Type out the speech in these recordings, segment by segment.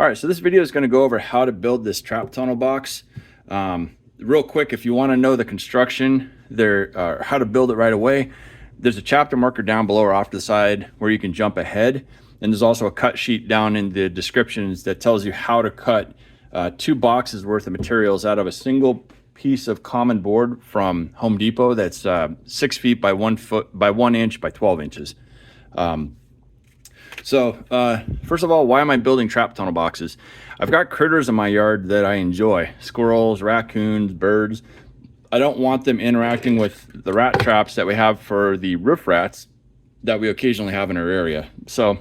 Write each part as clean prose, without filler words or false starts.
All right, so this video is going to go over how to build this trap tunnel box. Real quick, if you want to know the construction there, how to build it right away, there's a chapter marker down below or off to the side where you can jump ahead. And there's also a cut sheet down in the descriptions that tells you how to cut 2 boxes worth of materials out of a single piece of common board from Home Depot that's 6 feet by 1 foot by 1 inch by 12 inches. First of all, why am I building trap tunnel boxes? I've got critters in my yard that I enjoy. Squirrels, raccoons, birds. I don't want them interacting with the rat traps that we have for the roof rats that we occasionally have in our area. So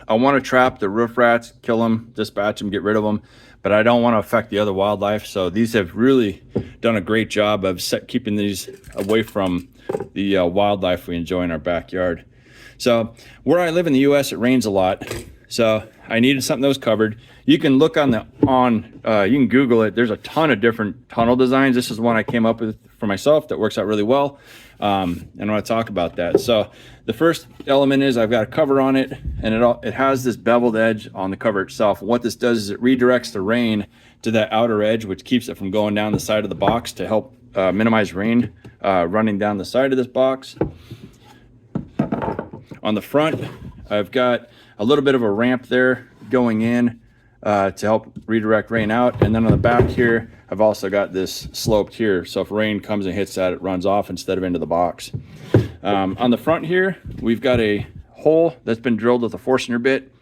I want to trap the roof rats, kill them, dispatch them, get rid of them, but I don't want to affect the other wildlife. So these have really done a great job of keeping these away from the wildlife we enjoy in our backyard. So where I live in the US, it rains a lot. So I needed something that was covered. You can look you can Google it. There's a ton of different tunnel designs. This is one I came up with for myself that works out really well. And I want to talk about that. So the first element is I've got a cover on it, and it has this beveled edge on the cover itself. What this does is it redirects the rain to that outer edge, which keeps it from going down the side of the box to help minimize rain running down the side of this box. On the front, I've got a little bit of a ramp there going in to help redirect rain out. And then on the back here, I've also got this sloped here. So if rain comes and hits that, it runs off instead of into the box. On the front here, we've got a hole that's been drilled with a Forstner bit.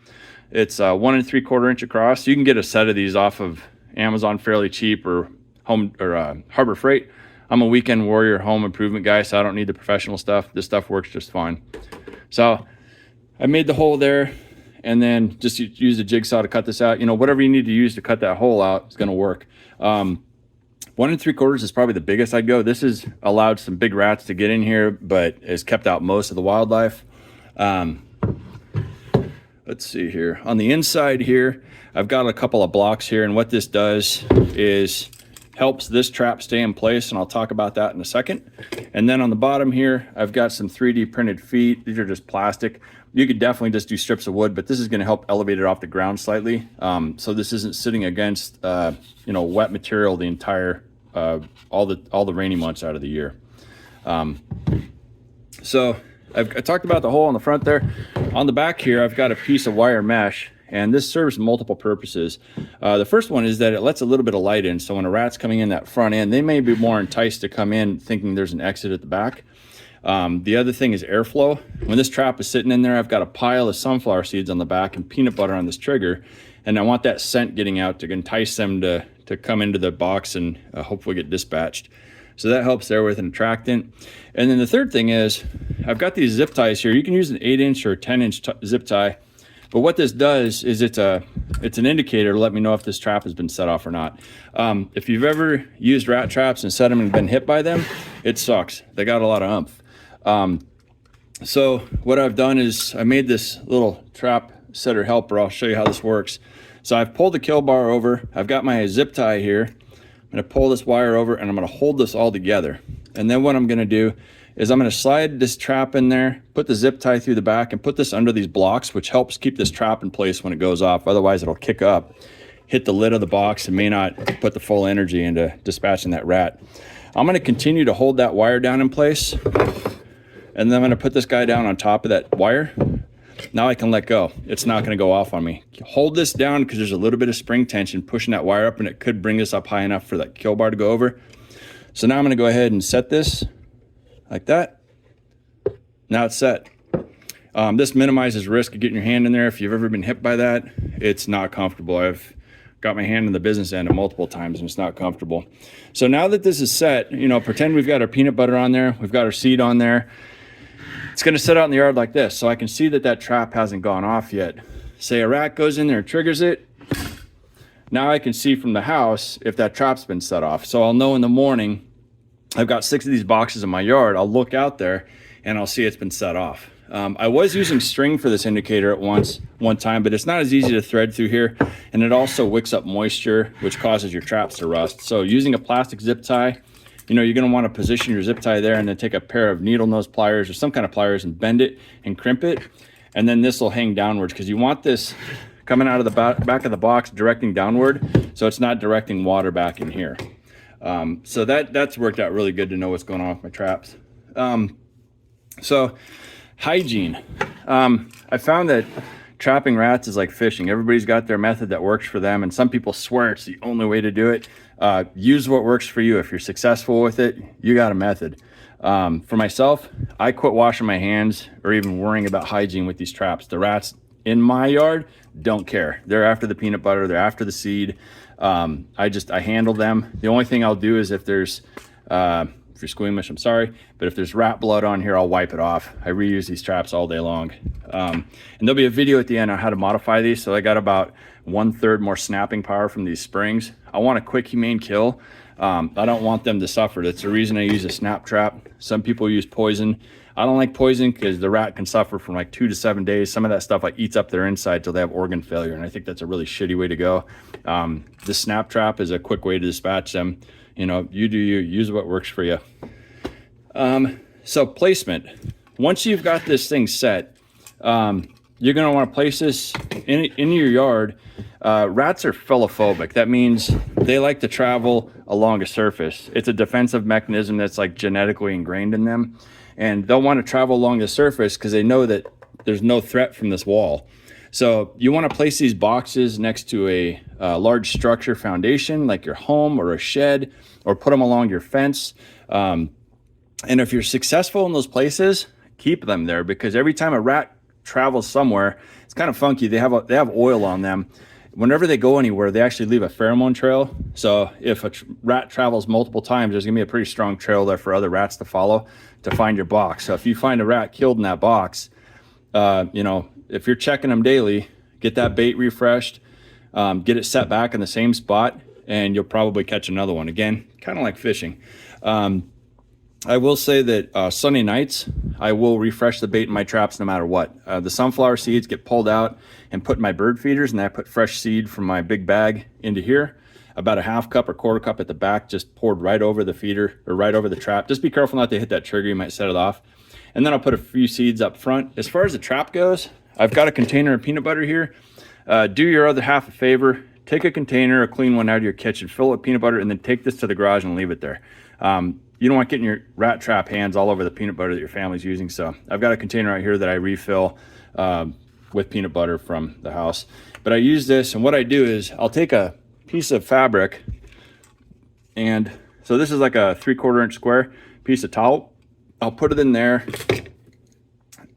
It's 1 3/4 inch across. You can get a set of these off of Amazon fairly cheap or Harbor Freight. I'm a weekend warrior home improvement guy, so I don't need the professional stuff. This stuff works just fine. So I made the hole there, and then just use a jigsaw to cut this out. You know, whatever you need to use to cut that hole out is going to work. 1 3/4 is probably the biggest I'd go. This has allowed some big rats to get in here, but has kept out most of the wildlife. Let's see here. On the inside here, I've got a couple of blocks here, and what this does is helps this trap stay in place, and I'll talk about that in a second. And then on the bottom here, I've got some 3D printed feet. These are just plastic. You could definitely just do strips of wood, but this is going to help elevate it off the ground slightly. So this isn't sitting against wet material the entire all the rainy months out of the year. So I talked about the hole on the front there. On the back here, I've got a piece of wire mesh, and this serves multiple purposes. The first one is that it lets a little bit of light in, so when a rat's coming in that front end, they may be more enticed to come in thinking there's an exit at the back. The other thing is airflow. When this trap is sitting in there, I've got a pile of sunflower seeds on the back and peanut butter on this trigger, and I want that scent getting out to entice them to come into the box and hopefully get dispatched. So that helps there with an attractant. And then the third thing is I've got these zip ties here. You can use an 8-inch or 10-inch zip tie. But what this does is it's an indicator to let me know if this trap has been set off or not. If you've ever used rat traps and set them and been hit by them, it sucks. They got a lot of oomph. So what I've done is I made this little trap setter helper. I'll show you how this works. So I've pulled the kill bar over. I've got my zip tie here. I'm going to pull this wire over, and I'm going to hold this all together. And then what I'm going to do is I'm going to slide this trap in there, put the zip tie through the back, and put this under these blocks, which helps keep this trap in place when it goes off. Otherwise, it'll kick up, hit the lid of the box, and may not put the full energy into dispatching that rat. I'm going to continue to hold that wire down in place, and then I'm going to put this guy down on top of that wire. Now I can let go. It's not going to go off on me. Hold this down because there's a little bit of spring tension pushing that wire up, and it could bring this up high enough for that kill bar to go over. So now I'm going to go ahead and set this like that. Now it's set. This minimizes risk of getting your hand in there. If you've ever been hit by that, it's not comfortable. I've got my hand in the business end multiple times, and it's not comfortable. So now that this is set, pretend we've got our peanut butter on there. We've got our seed on there. It's going to sit out in the yard like this, so I can see that that trap hasn't gone off yet. Say a rat goes in there and triggers it. Now I can see from the house if that trap's been set off. So I'll know in the morning, I've got 6 of these boxes in my yard. I'll look out there and I'll see it's been set off. I was using string for this indicator at one time, but it's not as easy to thread through here. And it also wicks up moisture, which causes your traps to rust. So using a plastic zip tie, you're going to want to position your zip tie there, and then take a pair of needle nose pliers or some kind of pliers and bend it and crimp it. And then this will hang downwards because you want this coming out of the back of the box, directing downward, so it's not directing water back in here. So that's worked out really good to know what's going on with my traps. So hygiene. I found that trapping rats is like fishing. Everybody's got their method that works for them, and some people swear it's the only way to do it. Use what works for you. If you're successful with it, you got a method. For myself, I quit washing my hands or even worrying about hygiene with these traps. The rats in my yard don't care. They're after the peanut butter, they're after the seed. I handle them. The only thing I'll do is if there's if you're squeamish, I'm sorry, but if there's rat blood on here, I'll wipe it off. I reuse these traps all day long. And there'll be a video at the end on how to modify these. So I got about 1/3 more snapping power from these springs. I want a quick, humane kill. I don't want them to suffer. That's the reason I use a snap trap. Some people use poison. I don't like poison because the rat can suffer from like 2 to 7 days. Some of that stuff like eats up their inside till they have organ failure, and I think that's a really shitty way to go. The snap trap is a quick way to dispatch them. You know, you do you, use what works for you. So placement. Once you've got this thing set, you're gonna wanna place this in your yard. Rats are philophobic. That means they like to travel along a surface. It's a defensive mechanism that's like genetically ingrained in them. And they'll want to travel along the surface because they know that there's no threat from this wall. So you want to place these boxes next to a large structure foundation, like your home or a shed, or put them along your fence. And if you're successful in those places, keep them there, because every time a rat travels somewhere, it's kind of funky. They have oil on them. Whenever they go anywhere, they actually leave a pheromone trail. So if a rat travels multiple times, there's gonna be a pretty strong trail there for other rats to follow to find your box. So if you find a rat killed in that box, you know, if you're checking them daily, get that bait refreshed, get it set back in the same spot, and you'll probably catch another one. Again, kind of like fishing. I will say that Sunday nights, I will refresh the bait in my traps no matter what. The sunflower seeds get pulled out and put in my bird feeders, and I put fresh seed from my big bag into here. About a 1/2 cup or 1/4 cup at the back, just poured right over the feeder or right over the trap. Just be careful not to hit that trigger, you might set it off. And then I'll put a few seeds up front. As far as the trap goes, I've got a container of peanut butter here. Do your other half a favor. Take a container, a clean one out of your kitchen, fill it with peanut butter, and then take this to the garage and leave it there. You don't want getting your rat trap hands all over the peanut butter that your family's using. So I've got a container out here that I refill with peanut butter from the house. But I use this, and what I do is I'll take a piece of fabric, and so this is like a 3/4 inch square piece of towel. I'll put it in there,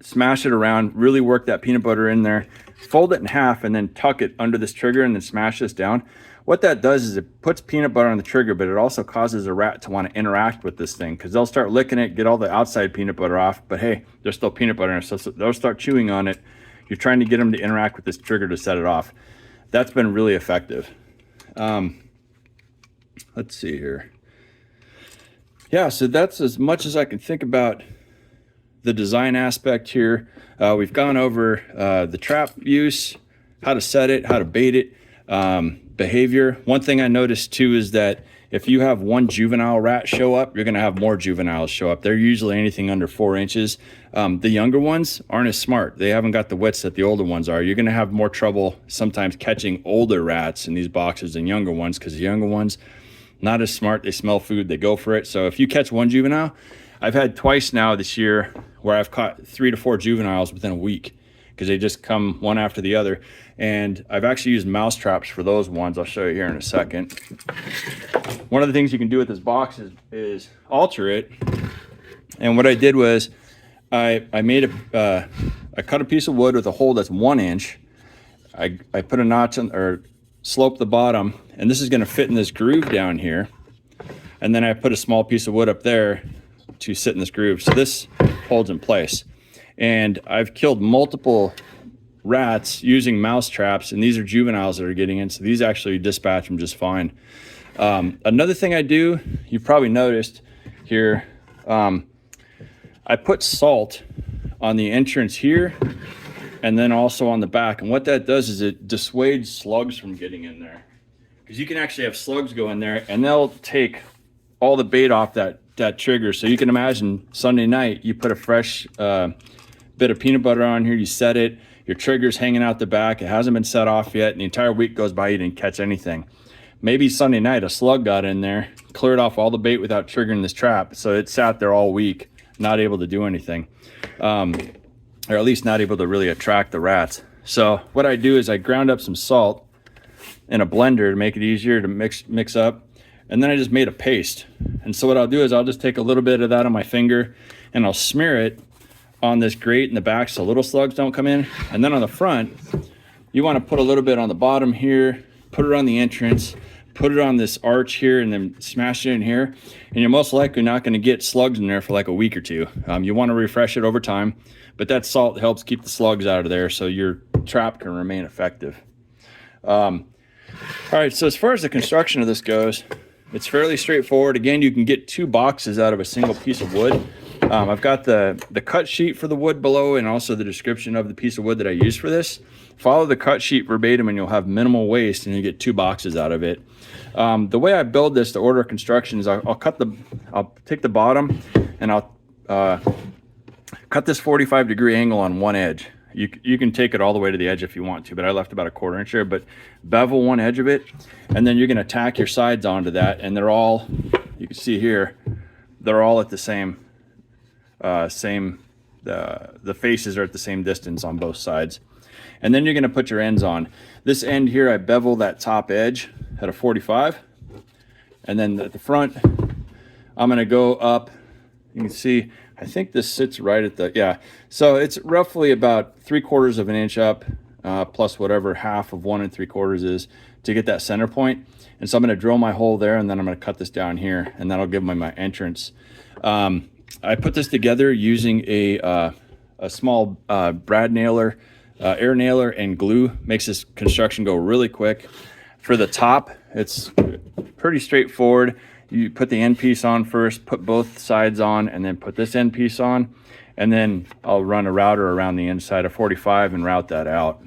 smash it around, really work that peanut butter in there, fold it in half, and then tuck it under this trigger and then smash this down. What that does is it puts peanut butter on the trigger, but it also causes a rat to want to interact with this thing, because they'll start licking it, get all the outside peanut butter off, but hey, there's still peanut butter in it, so they'll start chewing on it. You're trying to get them to interact with this trigger to set it off. That's been really effective. Let's see here. Yeah, so that's as much as I can think about the design aspect here. We've gone over the trap use, how to set it, how to bait it, behavior. One thing I noticed too is that if you have one juvenile rat show up, you're gonna have more juveniles show up. They're usually anything under 4 inches. The younger ones aren't as smart. They haven't got the wits that the older ones are. You're gonna have more trouble sometimes catching older rats in these boxes than younger ones, because the younger ones, not as smart. They smell food, they go for it. So if you catch one juvenile, I've had twice now this year where I've caught 3 to 4 juveniles within a week, because they just come one after the other. And I've actually used mouse traps for those ones. I'll show you here in a second. One of the things you can do with this box is alter it. And what I did was I cut a piece of wood with a hole that's 1 inch. I put a notch on, or slope the bottom, and this is going to fit in this groove down here. And then I put a small piece of wood up there to sit in this groove, so this holds in place. And I've killed multiple rats using mouse traps, and these are juveniles that are getting in, so these actually dispatch them just fine. Another thing I do, you probably noticed here, I put salt on the entrance here and then also on the back, and what that does is it dissuades slugs from getting in there, because you can actually have slugs go in there and they'll take all the bait off that trigger. So you can imagine Sunday night, you put a fresh bit of peanut butter on here, you set it, your trigger's hanging out the back, it hasn't been set off yet, and the entire week goes by, you didn't catch anything. Maybe Sunday night a slug got in there, cleared off all the bait without triggering this trap, so it sat there all week, not able to do anything, or at least not able to really attract the rats. So what I do is I ground up some salt in a blender to make it easier to mix up, and then I just made a paste. And so what I'll do is I'll just take a little bit of that on my finger and I'll smear it on this grate in the back so little slugs don't come in. And then on the front, you want to put a little bit on the bottom here, put it on the entrance, put it on this arch here, and then smash it in here. And you're most likely not going to get slugs in there for like a week or two. You want to refresh it over time, but that salt helps keep the slugs out of there so your trap can remain effective. All right, so as far as the construction of this goes, it's fairly straightforward. Again, you can get 2 boxes out of a single piece of wood. I've got the cut sheet for the wood below and also the description of the piece of wood that I use for this. Follow the cut sheet verbatim and you'll have minimal waste and you get 2 boxes out of it. The way I build this, the order of construction is I'll take the bottom and I'll cut this 45-degree angle on one edge. You can take it all the way to the edge if you want to, but I left about a 1/4 inch there, but bevel one edge of it, and then you're going to tack your sides onto that, and they're all, you can see here, they're all at the same, the faces are at the same distance on both sides. And then you're going to put your ends on. This end here, I bevel that top edge at a 45, and then at the front, I'm going to go up, you can see, I think this sits right at the, yeah. So it's roughly about 3/4 of an inch up, plus whatever half of 1 3/4 is to get that center point. And so I'm going to drill my hole there, and then I'm going to cut this down here, and that'll give me my entrance. I put this together using a small brad nailer, air nailer, and glue. Makes this construction go really quick. For the top, it's pretty straightforward. You put the end piece on first, put both sides on, and then put this end piece on. And then I'll run a router around the inside of 45 and route that out.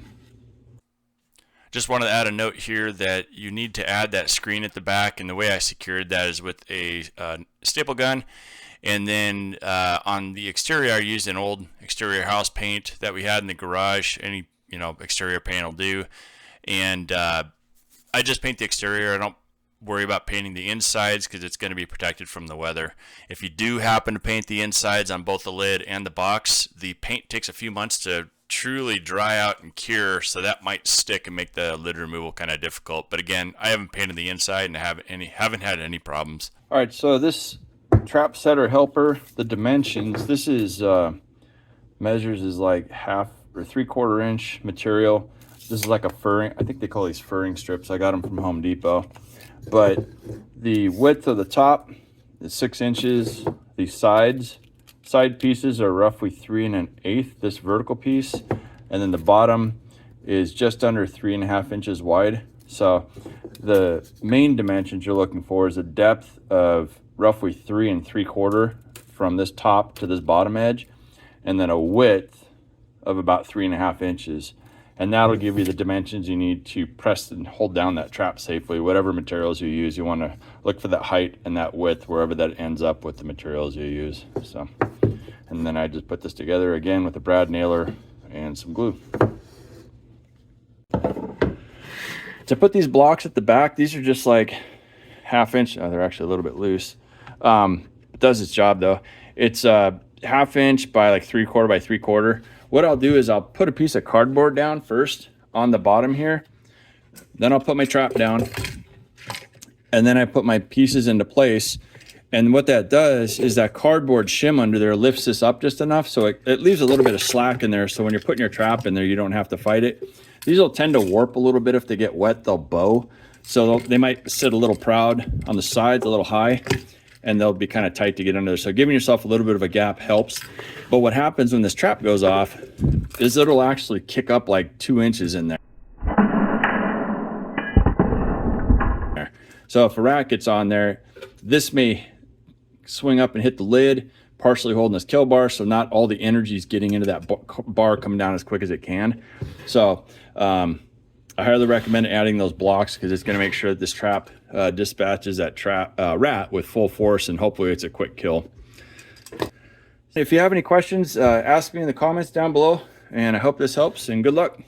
Just wanted to add a note here that you need to add that screen at the back, and the way I secured that is with a staple gun. And then on the exterior, I used an old exterior house paint that we had in the garage. Any exterior paint will do. And I just paint the exterior. I don't worry about painting the insides because it's going to be protected from the weather. If you do happen to paint the insides on both the lid and the box, the paint takes a few months to truly dry out and cure, so that might stick and make the lid removal kind of difficult. But again, I haven't painted the inside and haven't had any problems. All right, so this trap setter helper, the dimensions, this is measures is like 1/2 or 3/4 inch material. This is like a furring, I think they call these furring strips. I got them from Home Depot. But the width of the top is 6 inches. The side pieces are roughly 3 1/8, this vertical piece. And then the bottom is just under 3 1/2 inches wide. So the main dimensions you're looking for is a depth of roughly 3 3/4 from this top to this bottom edge. And then a width of about 3 1/2 inches. And that'll give you the dimensions you need to press and hold down that trap safely. Whatever materials you use, you want to look for that height and that width wherever that ends up with the materials you use. So, and then I just put this together again with a brad nailer and some glue. To put these blocks at the back, these are just like 1/2 inch. Oh, they're actually a little bit loose. It does its job though. It's 1/2 inch by like 3/4 by 3/4. What I'll do is I'll put a piece of cardboard down first on the bottom here. Then I'll put my trap down. And then I put my pieces into place. And what that does is that cardboard shim under there lifts this up just enough so it leaves a little bit of slack in there. So when you're putting your trap in there, you don't have to fight it. These will tend to warp a little bit. If they get wet, they'll bow. So they might sit a little proud on the sides, a little high, and they'll be kind of tight to get under there. So giving yourself a little bit of a gap helps. But what happens when this trap goes off is it'll actually kick up like 2 inches in there. So if a rat gets on there, this may swing up and hit the lid, partially holding this kill bar, so not all the energy is getting into that bar coming down as quick as it can. So I highly recommend adding those blocks because it's going to make sure that this trap dispatches that rat with full force, and hopefully it's a quick kill. If you have any questions, ask me in the comments down below, and I hope this helps, and good luck.